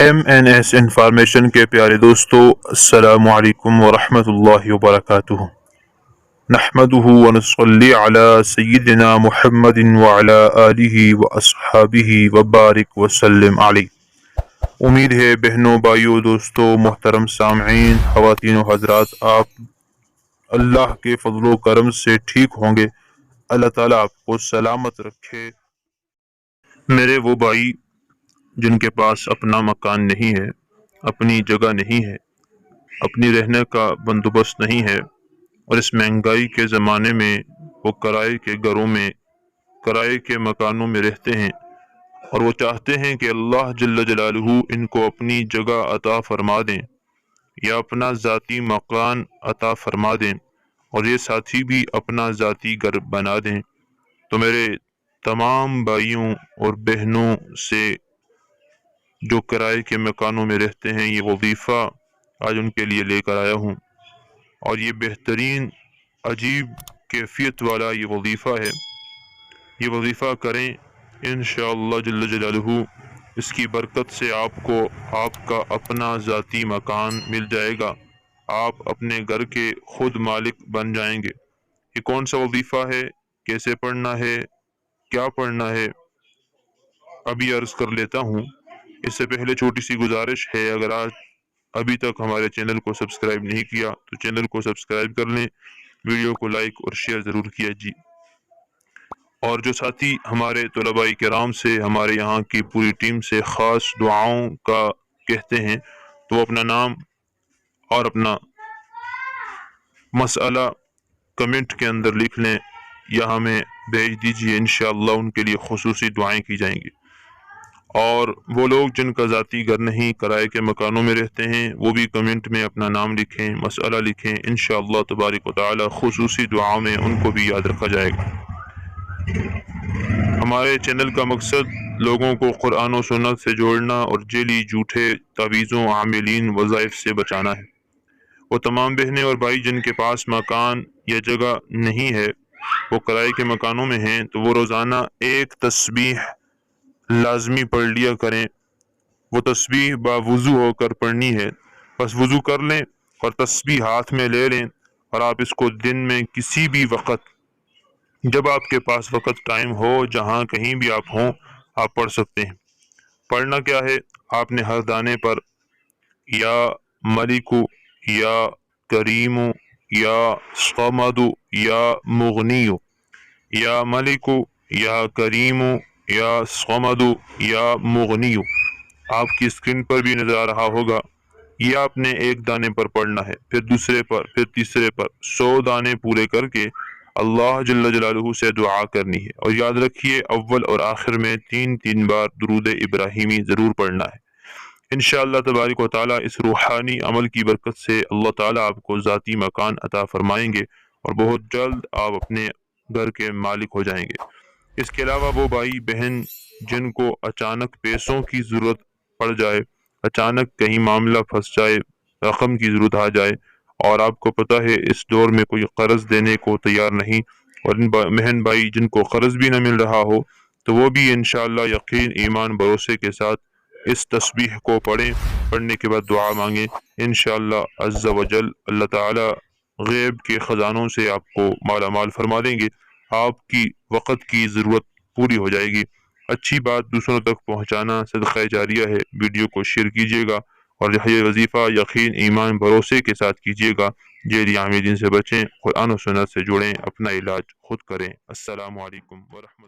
MNS information کے پیارے دوستو، السلام علیکم ورحمۃ اللہ وبرکاتہ۔ نحمدہ ونصلی علی سیدنا محمد وعلی آلہ واصحابہ وبارک وسلم علیہ۔ امید ہے بہنوں، بھائیوں، دوستوں، محترم سامعین، خواتین و حضرات، آپ اللہ کے فضل و کرم سے ٹھیک ہوں گے۔ اللہ تعالیٰ آپ کو سلامت رکھے۔ میرے وہ بھائی جن کے پاس اپنا مکان نہیں ہے، اپنی جگہ نہیں ہے، اپنی رہنے کا بندوبست نہیں ہے، اور اس مہنگائی کے زمانے میں وہ کرائے کے گھروں میں، کرائے کے مکانوں میں رہتے ہیں، اور وہ چاہتے ہیں کہ اللہ جل جلالہ ان کو اپنی جگہ عطا فرما دیں یا اپنا ذاتی مکان عطا فرما دیں، اور یہ ساتھی بھی اپنا ذاتی گھر بنا دیں۔ تو میرے تمام بھائیوں اور بہنوں سے جو کرائے کے مکانوں میں رہتے ہیں، یہ وظیفہ آج ان کے لیے لے کر آیا ہوں، اور یہ بہترین عجیب کیفیت والا یہ وظیفہ ہے۔ یہ وظیفہ کریں، انشاءاللہ جل جلالہ اس کی برکت سے آپ کو آپ کا اپنا ذاتی مکان مل جائے گا، آپ اپنے گھر کے خود مالک بن جائیں گے۔ یہ کون سا وظیفہ ہے، کیسے پڑھنا ہے، کیا پڑھنا ہے، ابھی عرض کر لیتا ہوں۔ اس سے پہلے چھوٹی سی گزارش ہے، اگر آج ابھی تک ہمارے چینل کو سبسکرائب نہیں کیا تو چینل کو سبسکرائب کر لیں، ویڈیو کو لائک اور شیئر ضرور کیجیے۔ اور جو ساتھی ہمارے طلباء کرام سے، ہمارے یہاں کی پوری ٹیم سے خاص دعاؤں کا کہتے ہیں، تو وہ اپنا نام اور اپنا مسئلہ کمنٹ کے اندر لکھ لیں یا ہمیں بھیج دیجیے، انشاءاللہ ان کے لیے خصوصی دعائیں کی جائیں گی۔ اور وہ لوگ جن کا ذاتی گھر نہیں، کرائے کے مکانوں میں رہتے ہیں، وہ بھی کمنٹ میں اپنا نام لکھیں، مسئلہ لکھیں، انشاءاللہ تبارک و تعالی خصوصی دعاؤں میں ان کو بھی یاد رکھا جائے گا۔ ہمارے چینل کا مقصد لوگوں کو قرآن و سنت سے جوڑنا اور جعلی جھوٹے تعویذوں، عاملین، وظائف سے بچانا ہے۔ وہ تمام بہنیں اور بھائی جن کے پاس مکان یا جگہ نہیں ہے، وہ کرائے کے مکانوں میں ہیں، تو وہ روزانہ ایک تسبیح لازمی پڑھ لیا کریں۔ وہ تسبیح باوضو ہو کر پڑھنی ہے، بس وضو کر لیں اور تسبیح ہاتھ میں لے لیں، اور آپ اس کو دن میں کسی بھی وقت، جب آپ کے پاس وقت ٹائم ہو، جہاں کہیں بھی آپ ہوں، آپ پڑھ سکتے ہیں۔ پڑھنا کیا ہے، آپ نے ہر دانے پر یا ملکو یا کریمو یا صمدو یا مغنیو، یا ملکو یا کریمو یا صمدو یا مغنیو، آپ کی اسکرین پر بھی نظر آ رہا ہوگا۔ یہ آپ نے ایک دانے پر پڑھنا ہے، پھر دوسرے پر، پھر تیسرے پر، 100 دانے پورے کر کے اللہ جل جلالہ سے دعا کرنی ہے۔ اور یاد رکھیے، اول اور آخر میں 3 بار درود ابراہیمی ضرور پڑھنا ہے۔ انشاءاللہ تبارک و تعالیٰ اس روحانی عمل کی برکت سے اللہ تعالیٰ آپ کو ذاتی مکان عطا فرمائیں گے، اور بہت جلد آپ اپنے گھر کے مالک ہو جائیں گے۔ اس کے علاوہ وہ بھائی بہن جن کو اچانک پیسوں کی ضرورت پڑ جائے، اچانک کہیں معاملہ پھنس جائے، رقم کی ضرورت آ جائے، اور آپ کو پتہ ہے اس دور میں کوئی قرض دینے کو تیار نہیں، اور ان بہن بھائی جن کو قرض بھی نہ مل رہا ہو، تو وہ بھی انشاءاللہ یقین، ایمان، بھروسے کے ساتھ اس تسبیح کو پڑھیں، پڑھنے کے بعد دعا مانگیں، انشاءاللہ عز و جل اللہ تعالی غیب کے خزانوں سے آپ کو مالا مال فرما دیں گے، آپ کی وقت کی ضرورت پوری ہو جائے گی۔ اچھی بات دوسروں تک پہنچانا صدقہ جاریہ ہے، ویڈیو کو شیئر کیجیے گا، اور یہ وظیفہ یقین، ایمان، بھروسے کے ساتھ کیجیے گا۔ جعلی عاملین سے بچیں، قرآن و سنت سے جڑیں، اپنا علاج خود کریں۔ السلام علیکم ورحمۃ اللہ۔